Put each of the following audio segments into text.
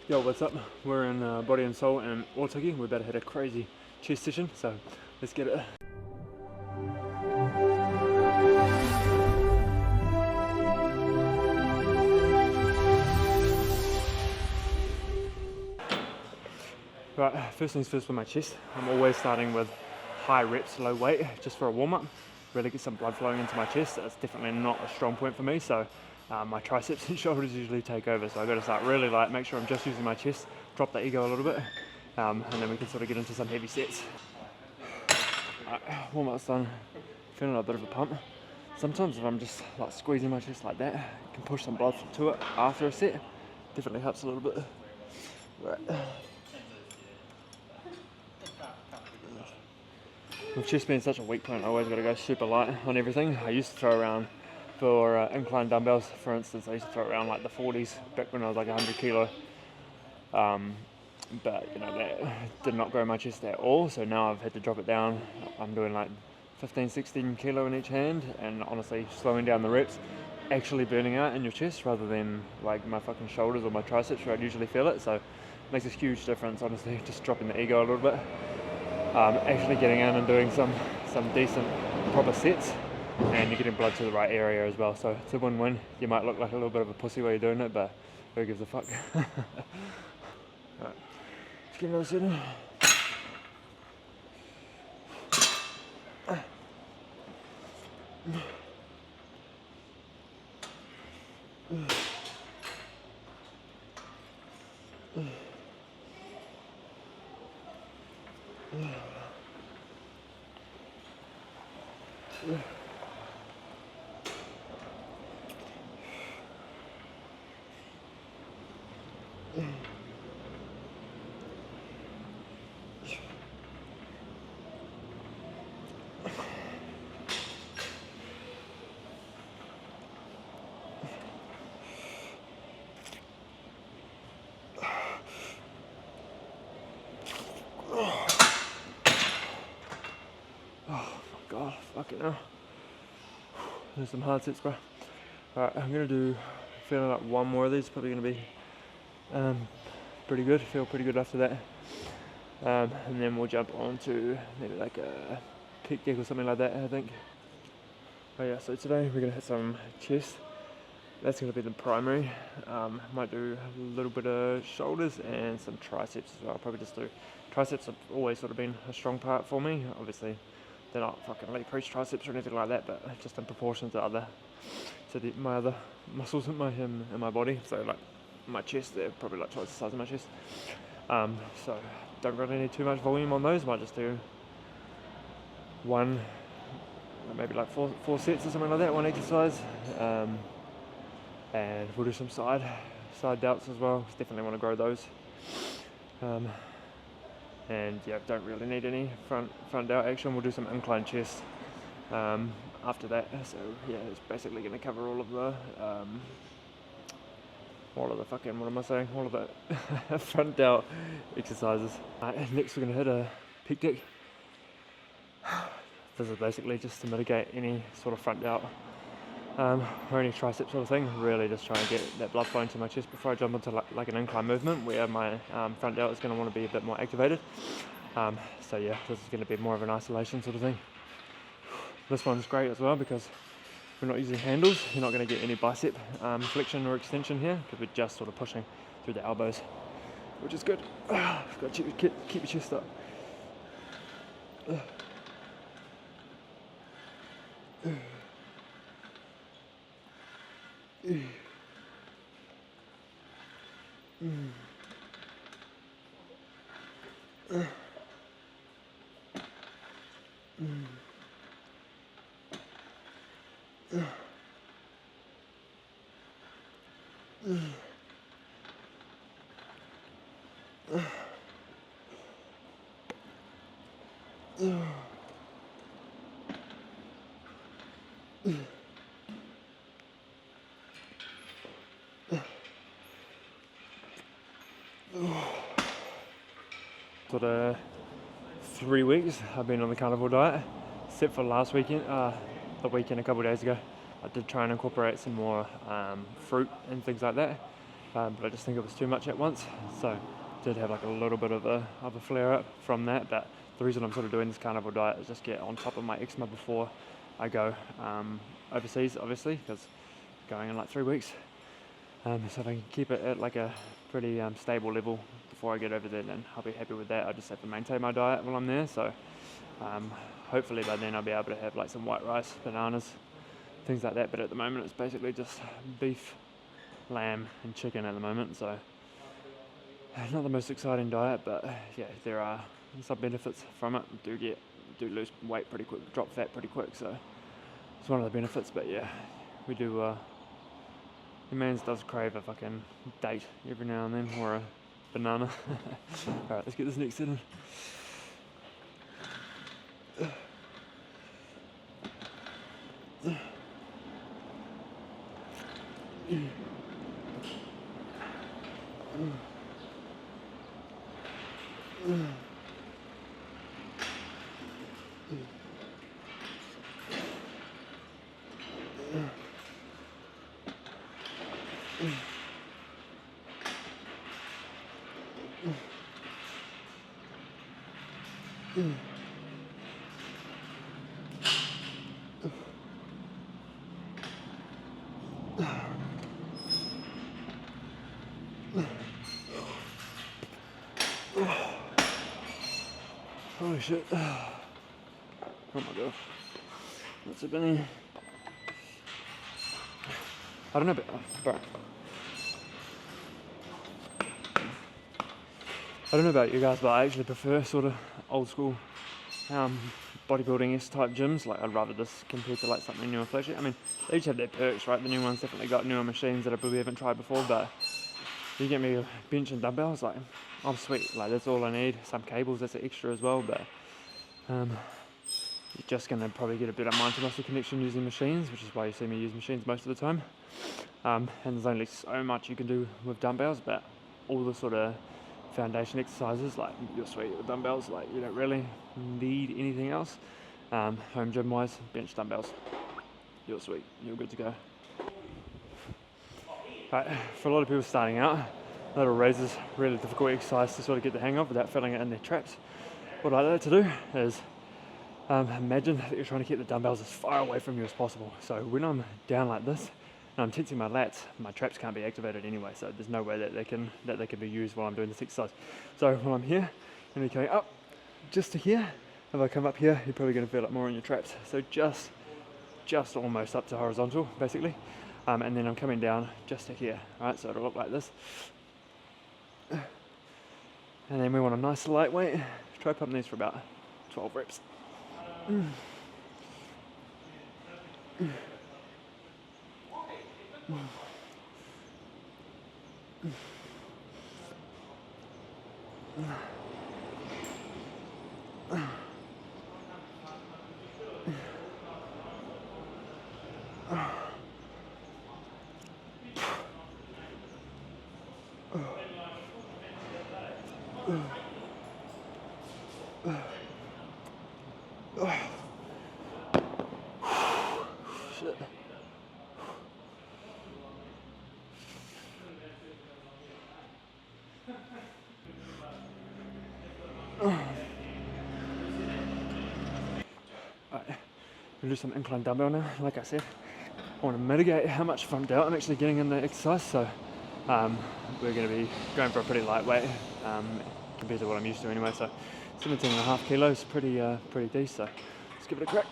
Yo, what's up? We're in Body and Soul and Otaki. We're about to hit a crazy chest session, so let's get it. Right, first things first with my chest. I'm always starting with high reps, low weight, just for a warm-up. Really get some blood flowing into my chest. That's definitely not a strong point for me, so my triceps and shoulders usually take over. So I've got to start really light, make sure I'm just using my chest, drop the ego a little bit, and then we can sort of get into some heavy sets. Right, warm-up's done, feeling a bit of a pump. Sometimes if I'm just like squeezing my chest like that, I can push some blood to it after a set. Definitely helps a little bit. Right. With chest being such a weak point, I always got to go super light on everything. I used to throw around, for incline dumbbells, for instance, I used to throw around like the 40s back when I was like 100 kilo. But you know, that did not grow my chest at all, so now I've had to drop it down. I'm doing like 15, 16 kilo in each hand, and honestly slowing down the reps, actually burning out in your chest rather than like my fucking shoulders or my triceps where I'd usually feel it. So it makes a huge difference, honestly, just dropping the ego a little bit. Actually getting in and doing some decent proper sets, and you're getting blood to the right area as well, so it's a win-win. You might look like a little bit of a pussy while you're doing it, but who gives a fuck. Right, let's get another set in. God, fucking hell. There's some hard sets, bro. Alright, I'm gonna do, feeling like one more of these, probably gonna be pretty good, feel pretty good after that. And then we'll jump on to maybe like a peak deck or something like that, I think. Oh yeah, so today we're gonna hit some chest. That's gonna be the primary. Might do a little bit of shoulders and some triceps as well. I'll probably just do triceps. Have always sort of been a strong part for me. Obviously, they're not fucking elite preach triceps or anything like that, but just in proportion to my other muscles in my body. So like my chest, they're probably like twice the size of my chest. So don't really need too much volume on those. Might just do one, maybe like four sets or something like that, one exercise. And we'll do some side delts as well. Definitely want to grow those. And yeah, don't really need any front delt action. We'll do some incline chest after that. So yeah, it's basically going to cover all of the front delt exercises. Next we're going to hit a peak deck. This is basically just to mitigate any sort of front delt or any tricep sort of thing. Really just try and get that blood flowing to my chest before I jump into like an incline movement where my front delt is going to want to be a bit more activated. So yeah, this is going to be more of an isolation sort of thing. This one's great as well because we're not using handles. You're not going to get any bicep flexion or extension here because we're just sort of pushing through the elbows, which is good. Got to keep your chest up. Sort of 3 weeks I've been on the carnivore diet, except for last weekend, the weekend a couple of days ago. I did try and incorporate some more fruit and things like that. but I just think it was too much at once. So did have like a little bit of a flare up from that. But the reason I'm sort of doing this carnivore diet is just get on top of my eczema before I go overseas, obviously, because going in like 3 weeks. So if I can keep it at like a pretty stable level before I get over there, then I'll be happy with that. I just have to maintain my diet while I'm there. So hopefully by then I'll be able to have like some white rice, bananas, things like that. But at the moment it's basically just beef, lamb and chicken at the moment. So not the most exciting diet, but yeah, there are some benefits from it. Do lose weight pretty quick, drop fat pretty quick. So it's one of the benefits. But yeah, we do. The man's does crave a fucking date every now and then, or a banana. Alright, let's get this next set in. Holy shit. Oh my gosh. That's a Benny. I don't know about, bro. I don't know about you guys, but I actually prefer sort of old school bodybuilding-esque type gyms. Like, I'd rather this compared to like something new and flashy. I mean, they each have their perks, right? The new ones definitely got newer machines that I probably haven't tried before, but you get me a bench and dumbbells, like, I'm sweet. Like, that's all I need. Some cables, that's an extra as well, but you're just gonna probably get a better mind-to-muscle connection using machines, which is why you see me use machines most of the time. And there's only so much you can do with dumbbells, but all the sort of foundation exercises, like, you're sweet with dumbbells. Like, you don't really need anything else. Home gym wise, bench dumbbells, you're sweet, you're good to go. Right, for a lot of people starting out, lateral raises really difficult exercise to sort of get the hang of without feeling it in their traps. What I like to do is imagine that you're trying to keep the dumbbells as far away from you as possible. So when I'm down like this and I'm tensing my lats, my traps can't be activated anyway, so there's no way that they can be used while I'm doing this exercise. So when I'm here and you're going up just to here, if I come up here, you're probably going to feel it more in your traps. So just almost up to horizontal, basically. And then I'm coming down just to here, right? So it'll look like this. And then we want a nice lightweight. Try pumping these for about 12 reps. Shit. Alright, we'll do some incline dumbbell now. Like I said, I want to mitigate how much front delt I'm actually getting in the exercise, so we're going to be going for a pretty lightweight compared to what I'm used to anyway. So 17.5 kilos, pretty decent. So let's give it a crack.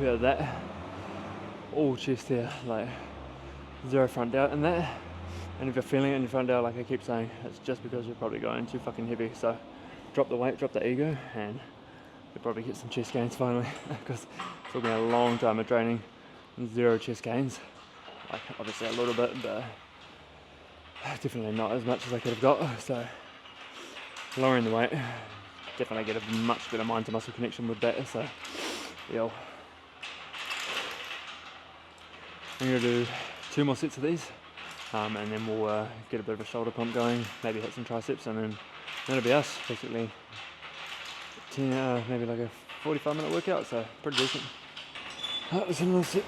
Yeah, that all chest here, like zero front delt in that. And if you're feeling it in your front delt, like I keep saying, it's just because you're probably going too fucking heavy. So drop the weight, drop the ego, and you'll probably get some chest gains finally. Because it took me a long time of training and 0 chest gains. Like obviously a little bit, but definitely not as much as I could have got. So lowering the weight, definitely get a much better mind to muscle connection with that. So yeah, I'm gonna do 2 more sets of these, and then we'll get a bit of a shoulder pump going, maybe hit some triceps, and then that'll be us basically. 10, maybe like a 45-minute workout, so pretty decent. That was another set.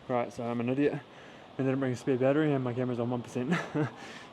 Right, so I'm an idiot. I didn't bring a spare battery and my camera's on 1%.